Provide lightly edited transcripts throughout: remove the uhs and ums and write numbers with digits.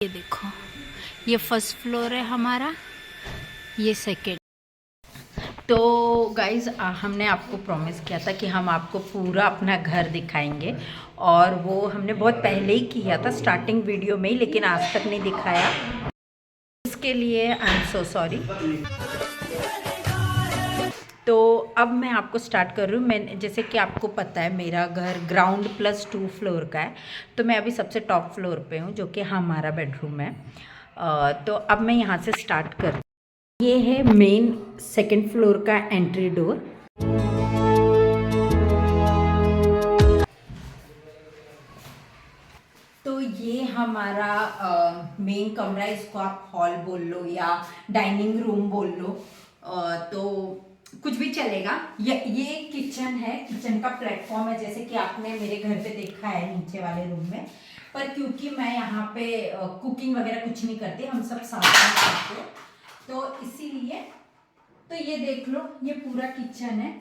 ये देखो, ये फर्स्ट फ्लोर है हमारा, ये सेकेंड। तो गाइज़ हमने आपको प्रॉमिस किया था कि हम आपको पूरा अपना घर दिखाएंगे, और वो हमने बहुत पहले ही किया था स्टार्टिंग वीडियो में ही, लेकिन आज तक नहीं दिखाया। इसके लिए आई एम सो सॉरी। तो अब मैं आपको स्टार्ट कर रही हूँ। मैं जैसे कि आपको पता है मेरा घर ग्राउंड प्लस 2 फ्लोर का है, तो मैं अभी सबसे टॉप फ्लोर पे हूँ जो कि हमारा बेडरूम है। तो अब मैं यहाँ से स्टार्ट कर, ये है मेन सेकंड फ्लोर का एंट्री डोर। तो ये हमारा मेन कमरा है, इसको आप हॉल बोल लो या डाइनिंग रूम बोल लो, तो कुछ भी चलेगा। ये किचन है, किचन का प्लेटफॉर्म है, जैसे कि आपने मेरे घर पे देखा है नीचे वाले रूम में। पर क्योंकि मैं यहाँ पे कुकिंग वगैरह कुछ नहीं करती, हम सब साथ में करते हैं, तो इसीलिए तो ये देख लो, ये पूरा किचन है।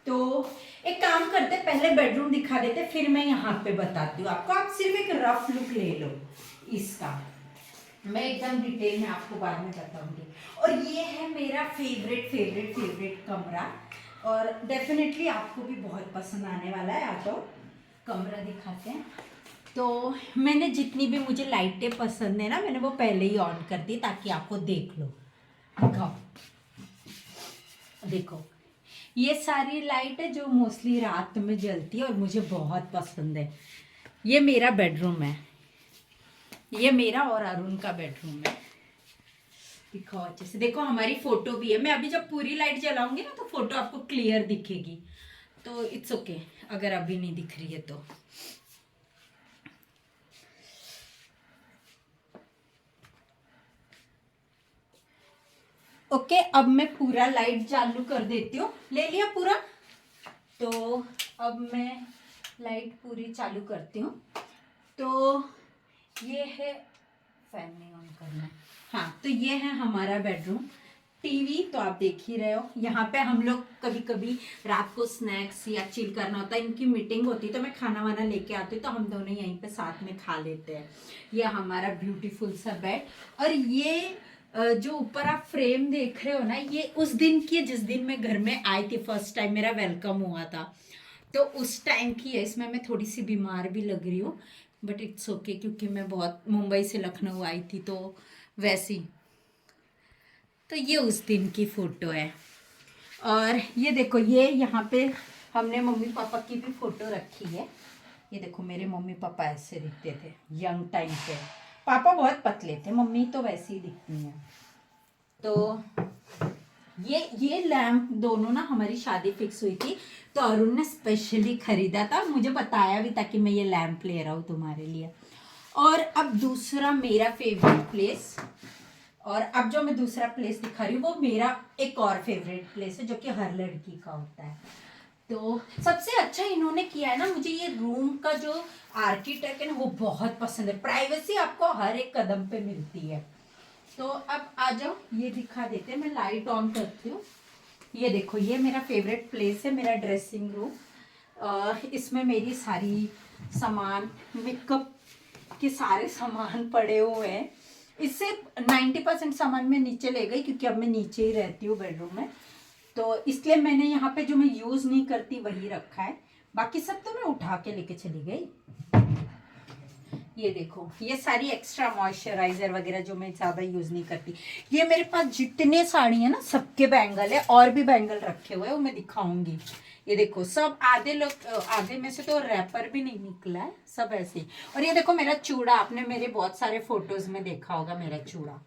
तो एक काम करते, पहले बेडरूम दिखा देते, फिर मैं यहाँ पे बताती हूँ आपको। आप सिर्फ एक रफ लुक ले लो इसका, मैं एकदम डिटेल में आपको बाद में बताऊंगी। और ये है मेरा फेवरेट फेवरेट फेवरेट कमरा, और डेफिनेटली आपको भी बहुत पसंद आने वाला है। आपको कमरा दिखाते हैं। तो मैंने जितनी भी मुझे लाइटें पसंद है ना, मैंने वो पहले ही ऑन कर दी ताकि आपको देख लो। दिखाओ, देखो, ये सारी लाइट है जो मोस्टली रात में जलती है और मुझे बहुत पसंद है। ये मेरा बेडरूम है, ये मेरा और अरुण का बेडरूम है। दिखाओ अच्छे से, देखो हमारी फोटो भी है। मैं अभी जब पूरी लाइट जलाऊंगी ना तो फोटो आपको क्लियर दिखेगी, तो इट्स ओके अगर अभी नहीं दिख रही है तो। ओके, अब मैं पूरा लाइट चालू कर देती हूँ। ले लिया पूरा, तो अब मैं लाइट पूरी चालू करती हूँ। तो ये है, फैन नहीं ऑन करना है, हाँ। तो ये है हमारा बेडरूम। टीवी तो आप देख ही रहे हो। यहाँ पे हम लोग कभी कभी रात को स्नैक्स या चिल करना होता है, इनकी मीटिंग होती है, तो मैं खाना वाना लेके आती हूँ, तो हम दोनों यहीं पे साथ में खा लेते हैं। ये हमारा ब्यूटीफुल सा बेड। और ये जो ऊपर आप फ्रेम देख रहे हो ना, ये उस दिन की है जिस दिन मैं घर में आई थी फर्स्ट टाइम, मेरा वेलकम हुआ था, तो उस टाइम की है। इसमें मैं थोड़ी सी बीमार भी लग रही हूँ, बट इट्स ओके, क्योंकि मैं बहुत मुंबई से लखनऊ आई थी, तो वैसी। तो ये उस दिन की फोटो है। और ये देखो, ये यहाँ पे हमने मम्मी पापा की भी फोटो रखी है। ये देखो, मेरे मम्मी पापा ऐसे दिखते थे यंग टाइम पे। पापा बहुत पतले थे, मम्मी तो वैसे ही दिखती हैं। तो ये लैम्प दोनों ना हमारी शादी फिक्स हुई थी, तो अरुण ने स्पेशली खरीदा था, मुझे बताया भी था कि मैं ये लैम्प ले रहा हूँ तुम्हारे लिए। और अब दूसरा मेरा फेवरेट प्लेस, और अब जो मैं दूसरा प्लेस दिखा रही हूँ वो मेरा एक और फेवरेट प्लेस है, जो कि हर लड़की का होता है। तो सबसे अच्छा इन्होंने किया है ना, मुझे ये रूम का जो आर्किटेक्ट है ना वो बहुत पसंद है। प्राइवेसी आपको हर एक कदम पे मिलती है। तो अब आ जाओ, ये दिखा देते हैं। मैं लाइट ऑन करती हूँ। ये देखो, ये मेरा फेवरेट प्लेस है, मेरा ड्रेसिंग रूम। इसमें मेरी सारी सामान, मेकअप के सारे सामान पड़े हुए हैं। इससे 90% सामान मैं नीचे ले गई, क्योंकि अब मैं नीचे ही रहती हूँ बेडरूम में, तो इसलिए मैंने यहाँ पे जो मैं यूज नहीं करती वही रखा है। बाकी सब तो मैं उठा के लेके चली गई। ये देखो, ये सारी एक्स्ट्रा मॉइस्चराइजर वगैरह जो मैं ज्यादा यूज नहीं करती। ये मेरे पास जितने साड़ी है ना, सबके बैंगल है, और भी बैंगल रखे हुए हैं, वो मैं दिखाऊंगी। ये देखो, सब आधे लोग, आधे में से तो रैपर भी नहीं निकला है, सब ऐसे ही। और ये देखो मेरा चूड़ा, आपने मेरे बहुत सारे फोटोज में देखा होगा मेरा चूड़ा।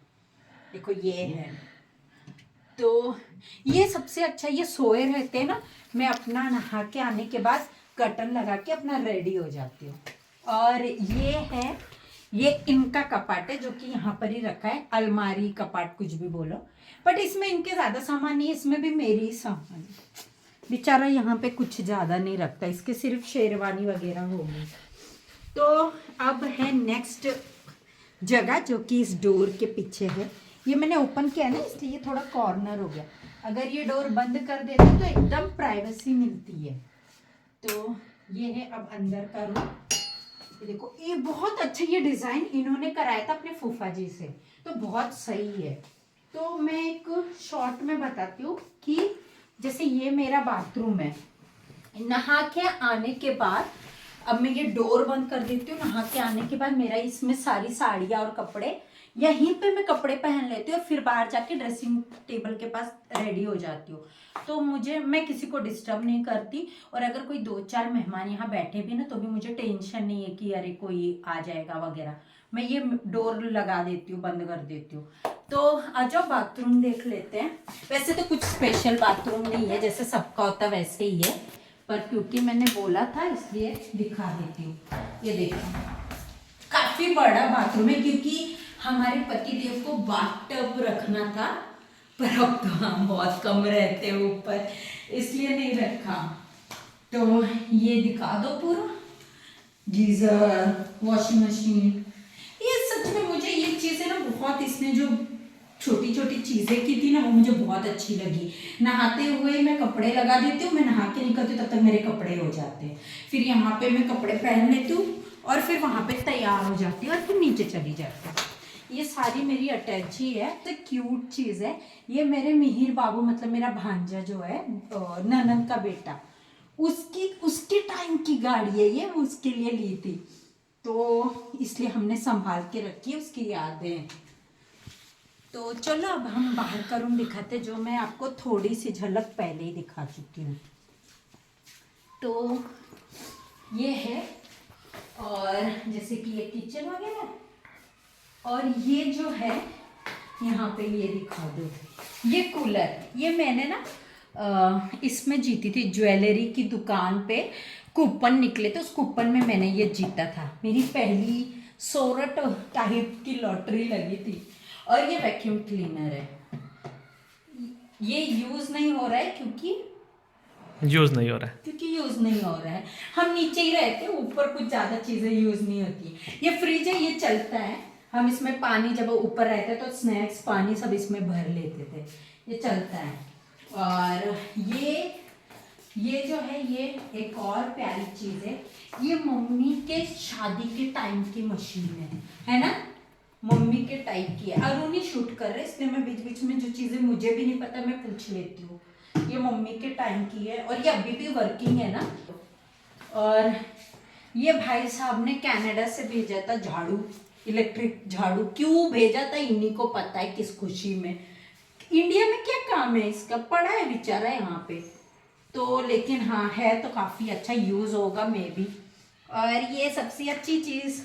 देखो ये है। तो ये सबसे अच्छा, ये सोए रहते हैं ना, मैं अपना नहा के आने के बाद कर्टन लगा के अपना रेडी हो जाती हूँ। और ये है, ये इनका कपाट है जो कि यहाँ पर ही रखा है, अलमारी कपाट कुछ भी बोलो, बट इसमें इनके ज्यादा सामान नहीं है, इसमें भी मेरी ही सामान है। बेचारा यहाँ पे कुछ ज्यादा नहीं रखता, इसके सिर्फ शेरवानी वगैरह होगी। तो अब है नेक्स्ट जगह, जो कि इस डोर के पीछे है। ये मैंने ओपन किया ना, इसलिए ये थोड़ा कॉर्नर हो गया। अगर ये डोर बंद कर देते तो एकदम प्राइवेसी मिलती है। तो ये है अब अंदर का रूम। देखो ये बहुत अच्छा, ये डिजाइन इन्होंने कराया था अपने फूफा जी से, तो बहुत सही है। तो मैं एक शॉर्ट में बताती हूँ कि जैसे ये मेरा बाथरूम है, नहा के आने के बाद अब मैं ये डोर बंद कर देती हूँ। नहा के आने के बाद मेरा इसमें सारी साड़ियाँ और कपड़े, यहीं पे मैं कपड़े पहन लेती हूँ और फिर बाहर जाके ड्रेसिंग टेबल के पास रेडी हो जाती हूँ। तो मैं किसी को डिस्टर्ब नहीं करती, और अगर कोई 2-4 मेहमान यहाँ बैठे भी ना तो भी मुझे टेंशन नहीं है कि अरे कोई आ जाएगा वगैरह। मैं ये डोर लगा देती हूँ, बंद कर देती हूँ। तो आ जाओ बाथरूम देख लेते हैं। वैसे तो कुछ स्पेशल बाथरूम नहीं है, जैसे सबका होता वैसे ही है, पर क्योंकि मैंने बोला था इसलिए दिखा देती हूँ। ये देखो काफी बड़ा बाथरूम है, क्योंकि हमारे पतिदेव को बाथटब रखना था, पर अब तो हम बहुत कम रहते हैं ऊपर, इसलिए नहीं रखा। तो ये दिखा दो पूरा, गीजर, वॉशिंग मशीन। ये सच में मुझे ये चीजें ना बहुत, इसने जो छोटी छोटी चीजें की थी ना वो मुझे बहुत अच्छी लगी। नहाते हुए मैं कपड़े लगा देती हूँ, मैं नहा के निकलती हूँ तब तक मेरे कपड़े हो जाते हैं, फिर यहाँ पे मैं कपड़े पहन लेती हूँ और फिर वहां पे तैयार हो जाती हूँ और फिर नीचे चली जाती हूँ। ये सारी मेरी अटैच ही है, तो क्यूट चीज है। ये मेरे मिहिर बाबू, मतलब मेरा भांजा जो है, ननद का बेटा, उसके टाइम की गाड़ी है ये, उसके लिए ली थी, तो इसलिए हमने संभाल के रखी, उसकी यादें। तो चलो अब हम बाहर का रूम दिखाते, जो मैं आपको थोड़ी सी झलक पहले ही दिखा चुकी हूँ। तो ये है, और जैसे कि ये किचन वगैरह, और ये जो है यहाँ पे ये दिखा दो, ये कूलर, ये मैंने ना इसमें जीती थी, ज्वेलरी की दुकान पे कूपन निकले थे, उस कूपन में मैंने ये जीता था। मेरी पहली सोरठ टाइप की लॉटरी लगी थी। और ये वैक्यूम क्लीनर है, ये यूज नहीं हो रहा है क्योंकि यूज नहीं हो रहा है, हम नीचे ही रहते हैं, ऊपर कुछ ज्यादा चीजें यूज नहीं होती। ये फ्रिज है, ये चलता है, हम इसमें पानी जब ऊपर रहते तो स्नैक्स पानी सब इसमें भर लेते थे, ये चलता है। और ये जो है, ये एक और प्यारी चीज है, ये मम्मी के शादी के टाइम की मशीन है ना, मम्मी के टाइप की है। अरुण ही शूट कर रहे, इसलिए मैं बीच बीच में जो चीजें मुझे भी नहीं पता मैं पूछ लेती हूँ। ये मम्मी के टाइम की है और ये अभी भी वर्किंग है ना। और ये भाई साहब ने कनाडा से भेजा था झाड़ू, इलेक्ट्रिक झाड़ू, क्यों भेजा था इन्हीं को पता है, किस खुशी में। इंडिया में क्या काम है इसका, पड़ा है बेचारा यहाँ पे, तो लेकिन हाँ है तो काफी अच्छा, यूज होगा मे बी। और ये सबसे अच्छी चीज,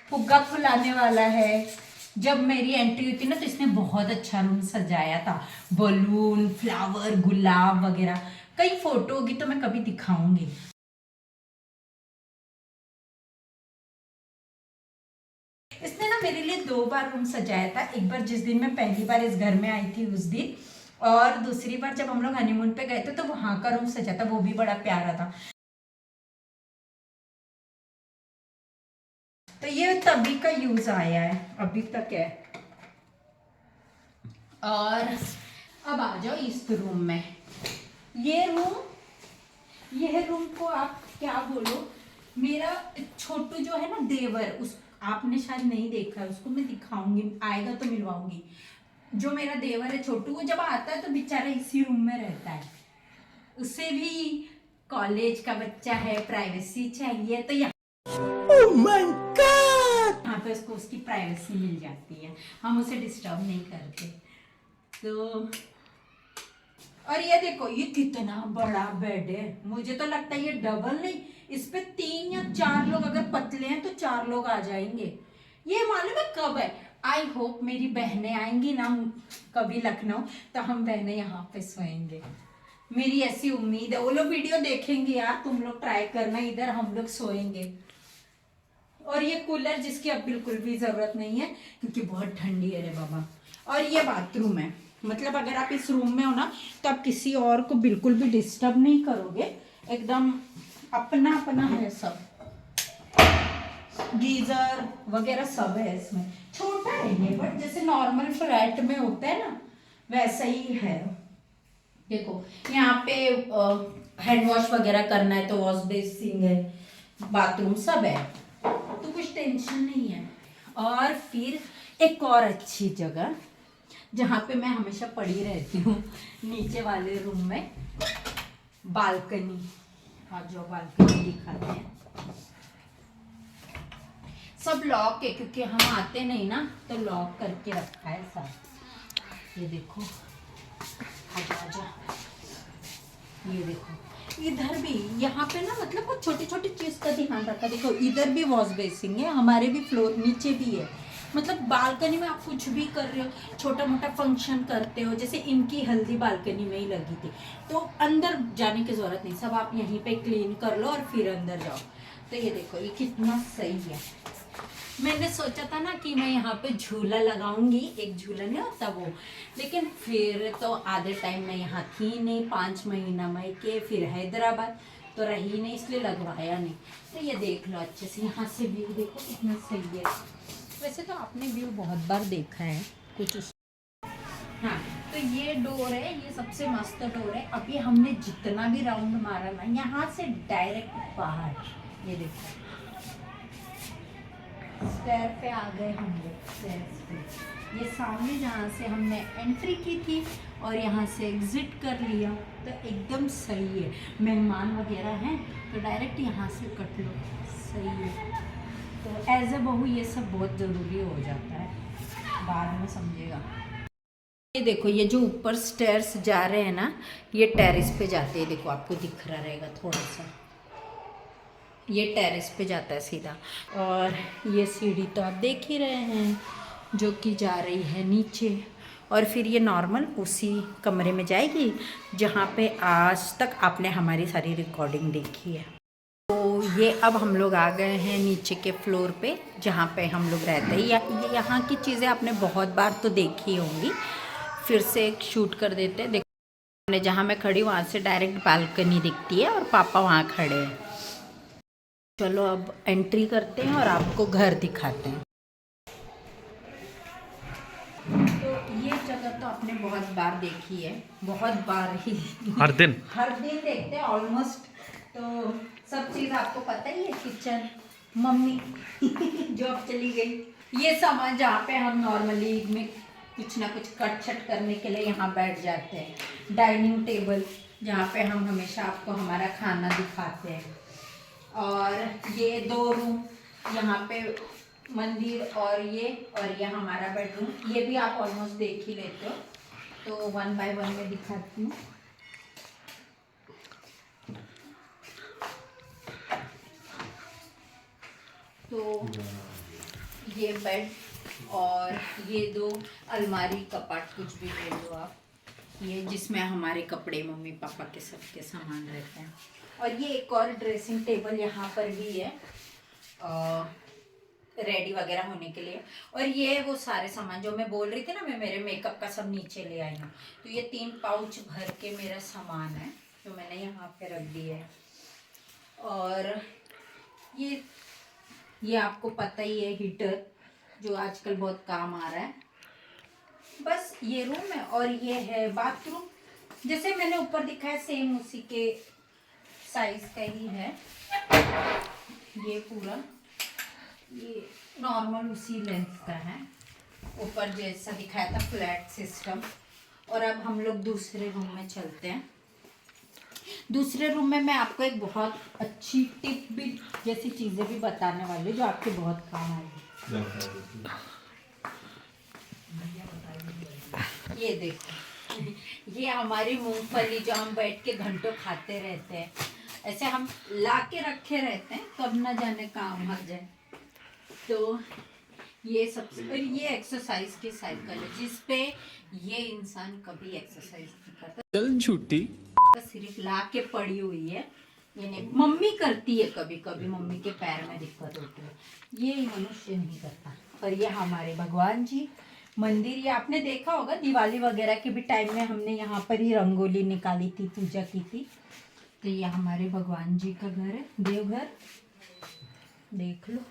फुग्गा फुलाने वाला है। जब मेरी एंट्री हुई थी ना तो इसने बहुत अच्छा रूम सजाया था, बलून, फ्लावर, गुलाब वगैरह। कई फोटो होगी तो मैं कभी दिखाऊंगी। इसने ना मेरे लिए 2 बार रूम सजाया था, एक बार जिस दिन मैं पहली बार इस घर में आई थी उस दिन, और दूसरी बार जब हम लोग हनीमून पे गए थे तो वहां का रूम सजा था, वो भी बड़ा प्यारा था। तो ये तभी का यूज आया है, अभी तक है। और अब आ जाओ इस रूम में। यह रूम को आप क्या बोलो, मेरा छोटू जो है ना देवर, उस आपने शायद नहीं देखा है, उसको मैं दिखाऊंगी, आएगा तो मिलवाऊंगी। जो मेरा देवर है छोटू, वो जब आता है तो बेचारा इसी रूम में रहता है, उसे भी कॉलेज का बच्चा है, प्राइवेसी चाहिए, तो यहाँ यहाँ पे उसको उसकी प्राइवेसी मिल जाती है, हम उसे डिस्टर्ब नहीं करते। तो और ये देखो, ये कितना बड़ा बेड है, मुझे तो लगता है ये डबल नहीं, इस पे 3 या 4 लोग, अगर पतले हैं तो 4 लोग आ जाएंगे। ये मालूम है कब है, आई होप मेरी बहनें आएंगी ना कभी लखनऊ, तो हम बहनें यहाँ पे सोएंगे, मेरी ऐसी उम्मीद है। वो लोग वीडियो देखेंगे यार, तुम लोग ट्राई करना, इधर हम लोग सोएंगे। और ये कूलर जिसकी अब बिल्कुल भी जरूरत नहीं है क्योंकि बहुत ठंडी है रे बाबा। और ये बाथरूम है, मतलब अगर आप इस रूम में हो ना तो आप किसी और को बिल्कुल भी डिस्टर्ब नहीं करोगे, एकदम अपना अपना है सब, गीजर वगैरह सब है इसमें। छोटा है ये, बट जैसे नॉर्मल फ्लैट में होता है ना वैसा ही है। देखो यहाँ पे हैंड वॉश वगैरह करना है तो वॉश बेसिन है, बाथरूम सब है। तो कुछ टेंशन नहीं है। और फिर एक और अच्छी जगह जहाँ पे मैं हमेशा पड़ी रहती हूँ, नीचे वाले रूम में बालकनी। और जो बालकनी दिखाते हैं, सब लॉक है क्योंकि हम आते नहीं ना, तो लॉक करके रखा है सब। ये देखो, आजा। ये देखो इधर भी, यहाँ पे ना मतलब वो छोटी छोटी चीज का ध्यान रखा। देखो इधर भी वॉश बेसिंग है, हमारे भी फ्लोर नीचे भी है। मतलब बालकनी में आप कुछ भी कर रहे हो, छोटा मोटा फंक्शन करते हो, जैसे इनकी हल्दी बालकनी में ही लगी थी, तो अंदर जाने की जरूरत नहीं, सब आप यहीं पे क्लीन कर लो और फिर अंदर जाओ। तो ये देखो ये कितना सही है। मैंने सोचा था ना कि मैं यहाँ पे झूला लगाऊंगी, एक झूला नहीं होता वो, लेकिन फिर तो आधे टाइम मैं यहाँ थी नहीं, 5 महीना मैं के फिर हैदराबाद तो रही नहीं, इसलिए लगवाया नहीं। तो ये देख लो अच्छे से, यहाँ से व्यू देखो कितना सही है। वैसे तो आपने व्यू बहुत बार देखा है कुछ उस। हाँ, तो ये डोर है, ये सबसे मस्त डोर है। अभी हमने जितना भी राउंड मारा ना, यहाँ से डायरेक्ट बाहर, ये देखो स्टेयर पे आ गए हम लोग। स्टेयर्स पे ये सामने जहाँ से हमने एंट्री की थी और यहाँ से एग्जिट कर लिया, तो एकदम सही है। मेहमान वगैरह हैं तो डायरेक्ट यहाँ से कट लो, सही है। तो एज ए बहू ये सब बहुत ज़रूरी हो जाता है, बाद में समझेगा। ये देखो ये जो ऊपर स्टेयर्स जा रहे हैं ना, ये टेरेस पे जाते हैं। देखो आपको दिख रहा रहेगा थोड़ा सा, ये टेरेस पे जाता है सीधा। और ये सीढ़ी तो आप देख ही रहे हैं जो कि जा रही है नीचे, और फिर ये नॉर्मल उसी कमरे में जाएगी जहाँ पे आज तक आपने हमारी सारी रिकॉर्डिंग देखी है। तो ये अब हम लोग आ गए हैं नीचे के फ्लोर पे जहाँ पे हम लोग रहते हैं। यहाँ की चीज़ें आपने बहुत बार तो देखी होंगी, फिर से एक शूट कर देते हैं। देखो जहाँ मैं खड़ी वहाँ से डायरेक्ट बालकनी दिखती है और पापा वहाँ खड़े हैं। चलो अब एंट्री करते हैं और आपको घर दिखाते हैं। तो ये जगह तो आपने बहुत बार देखी है, बहुत बार ही, हर दिन देखते हैं ऑलमोस्ट। तो सब चीज़ आपको पता ही है। किचन, मम्मी जो अब चली गई, ये सामान जहाँ पे हम नॉर्मली में कुछ ना कुछ कट छट करने के लिए यहाँ बैठ जाते हैं। डाइनिंग टेबल जहाँ पे हम हमेशा आपको हमारा खाना दिखाते हैं। और ये 2 रूम, यहाँ पे मंदिर और ये हमारा बेडरूम। ये भी आप ऑलमोस्ट देख ही लेते हो, तो 1 बाय 1 में दिखाती हूँ। तो ये बेड और ये 2 अलमारी कपाट, कुछ भी ले लो आप, ये जिसमें हमारे कपड़े, मम्मी पापा के सबके सामान रहते हैं। और ये एक और ड्रेसिंग टेबल यहाँ पर भी है रेडी वगैरह होने के लिए। और ये वो सारे सामान जो मैं बोल रही थी ना, मैं मेरे मेकअप का सब नीचे ले आई हूँ। तो ये 3 पाउच भर के मेरा सामान है जो मैंने यहाँ पे रख दिया है। और ये आपको पता ही है, हीटर जो आजकल बहुत काम आ रहा है। बस ये रूम है और ये है बाथरूम, जैसे मैंने ऊपर दिखाया सेम उसी के साइज का ही है। ये पूरा ये नॉर्मल उसी लेंथ का है, ऊपर जैसा दिखाया था फ्लैट सिस्टम। और अब हम लोग दूसरे रूम में चलते हैं। दूसरे रूम में मैं आपको एक बहुत अच्छी टिप भी जैसी चीज़ें भी बताने वाली जो आपके बहुत काम आएगी। ये देखो, ये हमारी मूंगफली जो हम बैठ के घंटों खाते रहते हैं, ऐसे हम ला के रखे रहते हैं, कब ना जाने काम आ जाए। तो ये सबसे, और ये एक्सरसाइज की साइकिल है जिसपे ये इंसान कभी एक्सरसाइज नहीं करता, चल झूठी, सिर्फ ला के पड़ी हुई है। ये नहीं, मम्मी करती है कभी कभी, मम्मी के पैर में दिक्कत होती है, ये मनुष्य नहीं करता। और ये हमारे भगवान जी मंदिर, ये आपने देखा होगा दिवाली वगैरह के भी टाइम में हमने यहाँ पर ही रंगोली निकाली थी, पूजा की थी। तो ये हमारे भगवान जी का घर है, देवघर, देख लो।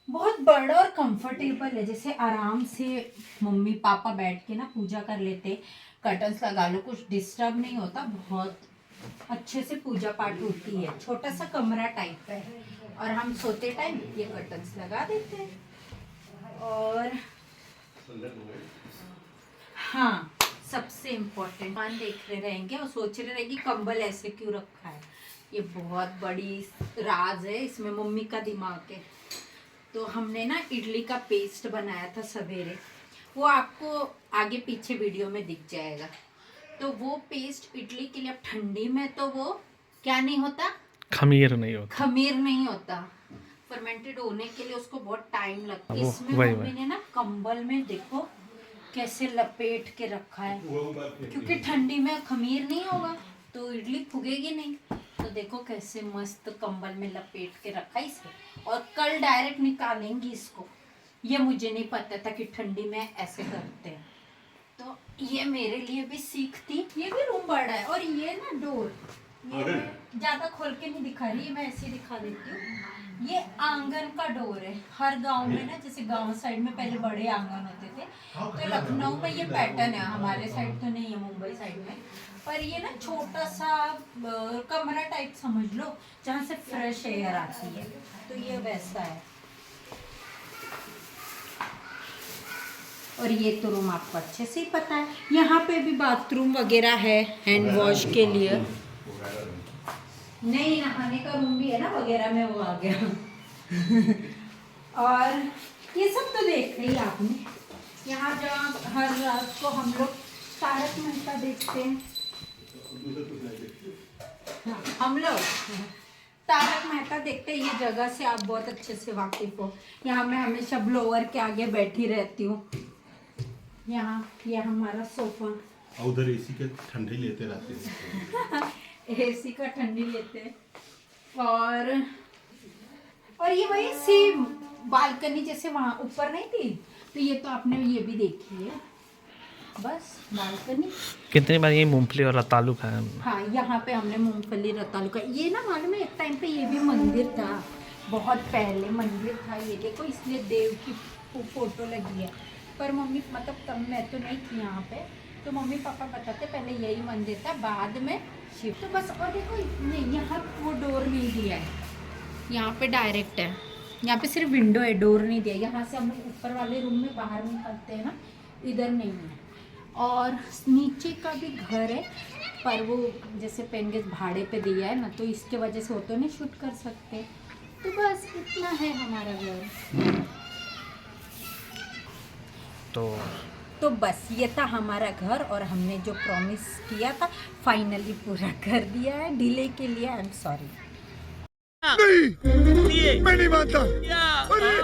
बहुत बड़ा और कंफर्टेबल है, जैसे आराम से मम्मी पापा बैठ के ना पूजा कर लेते। कर्टन्स लगा लो, कुछ डिस्टर्ब नहीं होता, बहुत अच्छे से पूजा पाठ होती है। छोटा सा कमरा टाइप का है और हम सोते टाइम ये कर्टन्स लगा देते हैं। और हाँ, सबसे इम्पोर्टेंट मान देख रहे रहेंगे और सोच रहे रहेंगे कंबल ऐसे क्यों रखा है। ये बहुत बड़ी राज है, इसमें मम्मी का दिमाग है। तो हमने ना इडली का पेस्ट बनाया था सवेरे, वो आपको आगे पीछे वीडियो में दिख जाएगा। तो वो पेस्ट इडली के लिए, अब ठंडी में तो वो क्या नहीं होता, खमीर नहीं होता। फर्मेंटेड होने के लिए उसको बहुत टाइम लगता है। इसमें मम्मी ने ना कंबल में देखो कैसे लपेट के रखा है, क्योंकि ठंडी में खमीर नहीं होगा तो इडली फूगेगी नहीं। तो देखो कैसे मस्त कंबल में लपेट के रखा है इसे, और कल डायरेक्ट निकालेंगी इसको। ये मुझे नहीं पता था कि ठंडी में ऐसे करते हैं, तो ये मेरे लिए भी सीख थी। ये भी रूम बड़ा है, और ये ना डोर, ये मैं ज्यादा खोल के नहीं दिखा रही, मैं ऐसे दिखा देती हूँ। ये आंगन का डोर है। हर गांव में ना, जैसे गांव साइड में पहले बड़े आंगन होते थे, तो लखनऊ में ये पैटर्न है, हमारे साइड तो नहीं है, मुंबई साइड में। पर ये ना छोटा सा कमरा टाइप समझ लो, जहाँ से फ्रेश एयर आती है, तो ये वैसा है। और ये तो रूम आपको अच्छे से ही पता है। यहाँ पे भी बाथरूम वगैरह है हैंड वॉश के लिए। नहीं, नहाने का रूम भी है ना वगैरह में, वो आ गया। और ये सब तो देख रही आपने। यहाँ जहाँ हर रात को हम लोग तारक मेहता देखते हैं, हाँ, हम लोग तारक मेहता देखते हैं। ये जगह से आप बहुत अच्छे से वाकिफ हो। यहाँ मैं हमेशा ब्लोअर के आगे बैठी रहती हूँ। यहाँ ये हमारा सोफा, उधर एसी के ठंडी लेते रहते हैं। एसी का ठंडी लेते हैं। और ये वही सेम बालकनी जैसे वहाँ ऊपर नहीं थी, तो ये तो आपने ये भी देखी है, बस बालकनी। कितनी बार ये मूंगफली और रतालू खाया हमने। हाँ, यहाँ पे हमने मूंगफली रतालू का, ये ना मालूम है एक टाइम पे ये भी मंदिर था, बहुत पहले मंदिर था ये, देखो इसलिए देव की फोटो लगी है। पर मम्मी मतलब तब मैं तो नहीं थी यहाँ पे, तो मम्मी पापा बताते पहले यही मंदिर था, बाद में शिव। तो बस, और देखो नहीं, यहाँ वो डोर नहीं दिया है, यहाँ पे डायरेक्ट है। यहाँ पे सिर्फ विंडो है, डोर नहीं दिया। यहाँ से हम लोग ऊपर वाले रूम में बाहर निकलते हैं ना, इधर नहीं है। और नीचे का भी घर है, पर वो जैसे पेंगे भाड़े पे दिया है ना, तो इसके वजह से वो तो नहीं शूट कर सकते। तो बस इतना है हमारा घर। तो बस ये था हमारा घर, और हमने जो प्रॉमिस किया था फाइनली पूरा कर दिया है। डिले के लिए आई एम सॉरी। नहीं, मैं नहीं मानता।